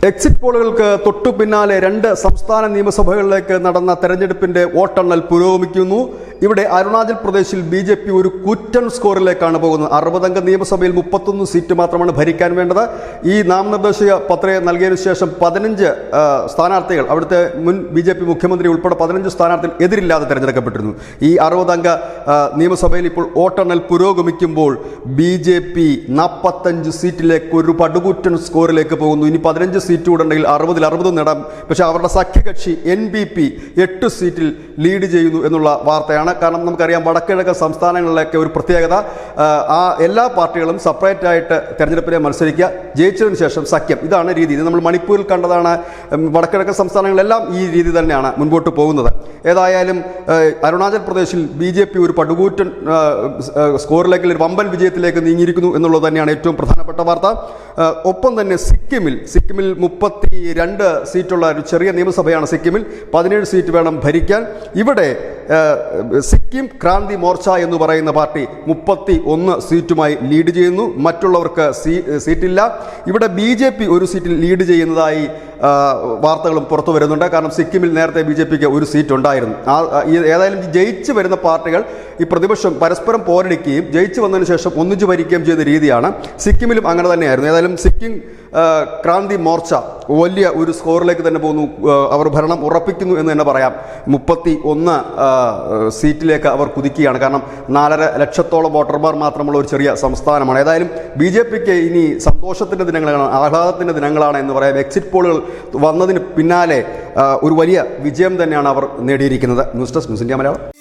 Exit പോളുകൾക്ക് തൊട്ടു പിന്നാലെ രണ്ട് സംസ്ഥാന നിയമസഭകളിലേക്ക് നടന്ന തെരഞ്ഞെടുപ്പിന്റെ വോട്ടെണ്ണൽ പുരോഗമിക്കുന്നു. ഇവിടെ അരുണാചൽ പ്രദേശിൽ ബി.ജെ.പി. ഒരു കൂറ്റൻ സ്കോറിലേക്കാണ് പോകുന്നത്. 60-അംഗ നിയമസഭയിൽ 31 സീറ്റ് മാത്രമാണ് ഭരിക്കാൻ വേണ്ടത്. ഈ നാമനിർദ്ദേശക പത്രിക നൽകിയതിനു ശേഷം 15 സ്ഥാനാർത്ഥികൾ, അവിടുത്തെ മുൻ ബി.ജെ.പി. മുഖ്യമന്ത്രി ഉൾപ്പെടെ 15 സ്ഥാനാർത്ഥികൾ എതിരില്ലാതെ തെരഞ്ഞെടുക്കപ്പെട്ടിരുന്നു. ഈ 60-അംഗ നിയമസഭയിൽ ഇപ്പോൾ വോട്ടെണ്ണൽ പുരോഗമിക്കുമ്പോൾ ബി.ജെ.പി. 45 സീറ്റിലേക്ക് ഒരു പടുകൂറ്റൻ സ്കോറിലേക്ക് പോകുന്നു. ഇനി 15 സീറ്റ് കൂടെ ഉണ്ടെങ്കിൽ 60 നേടാം. പക്ഷേ അവരുടെ സഖ്യകക്ഷി NBP 8 സീറ്റിൽ ലീഡ് ചെയ്യുന്നു എന്നുള്ള വാർത്തയാണ്. കാരണം നമുക്കറിയാം, വടക്കിഴക്കൻ സംസ്ഥാനങ്ങളിലൊക്കെ ഒരു പ്രത്യേകത, ആ എല്ലാ പാർട്ടികളും സെപ്പറേറ്റ് ആയിട്ട് തെരഞ്ഞെടുപ്പിനെ മത്സരിക്കുക, ജയിച്ചതിന് ശേഷം സഖ്യം. ഇതാണ് രീതി. ഇത് നമ്മൾ മണിപ്പൂരിൽ കണ്ടതാണ്. വടക്കിഴക്കൻ സംസ്ഥാനങ്ങളിലെല്ലാം ഈ രീതി തന്നെയാണ് മുൻപോട്ട് പോകുന്നത്. ഏതായാലും അരുണാചൽ പ്രദേശിൽ ബി.ജെ.പി. ഒരു പടുകൂറ്റൻ സ്കോറിലേക്ക്, ഒരു വമ്പൻ വിജയത്തിലേക്ക് നീങ്ങിയിരിക്കുന്നു എന്നുള്ളത് തന്നെയാണ് ഏറ്റവും പ്രധാനപ്പെട്ട വാർത്ത. ഒപ്പം തന്നെ സിക്കിമിൽ 32 സീറ്റുള്ള ഒരു ചെറിയ നിയമസഭയാണ് സിക്കിമിൽ. 17 സീറ്റ് വേണം ഭരിക്കാൻ. ഇവിടെ സിക്കിം ക്രാന്തി മോർച്ച എന്ന് പറയുന്ന പാർട്ടി 31 സീറ്റുമായി ലീഡ് ചെയ്യുന്നു. മറ്റുള്ളവർക്ക് സീറ്റില്ല. ഇവിടെ ബി.ജെ.പി. ഒരു സീറ്റിൽ ലീഡ് ചെയ്യുന്നതായി വാർത്തകളും പുറത്തു വരുന്നുണ്ട്. കാരണം സിക്കിമിൽ നേരത്തെ ബി.ജെ.പിക്ക് ഒരു സീറ്റ് ഉണ്ടായിരുന്നു. ഏതായാലും ജയിച്ചു വരുന്ന പാർട്ടികൾ ഈ പ്രതിപക്ഷം പരസ്പരം പോരടിക്കുകയും ജയിച്ചു വന്നതിന് ശേഷം ഒന്നിച്ചു ഭരിക്കുകയും ചെയ്യുന്ന രീതിയാണ്. സിക്കിമിലും അങ്ങനെ തന്നെയായിരുന്നു. ഏതായാലും സിക്കിം ക്രാന്തി മോർച്ച വലിയ ഒരു സ്കോറിലേക്ക് തന്നെ പോകുന്നു. അവർ ഭരണം ഉറപ്പിക്കുന്നു എന്ന് തന്നെ പറയാം. 31 സീറ്റിലേക്ക് അവർ കുതിക്കുകയാണ്. കാരണം 4.5 ലക്ഷത്തോളം വോട്ടർമാർ മാത്രമുള്ള ഒരു ചെറിയ സംസ്ഥാനമാണ്. ഏതായാലും ബി.ജെ.പിക്ക് ഇനി സന്തോഷത്തിൻ്റെ ദിനങ്ങളാണ്, ആഹ്ലാദത്തിൻ്റെ ദിനങ്ങളാണ് എന്ന് പറയാം. എക്സിറ്റ് പോളുകൾ വന്നതിന് പിന്നാലെ ഒരു വലിയ വിജയം തന്നെയാണ് അവർ നേടിയിരിക്കുന്നത്. News desk news India Malayalam.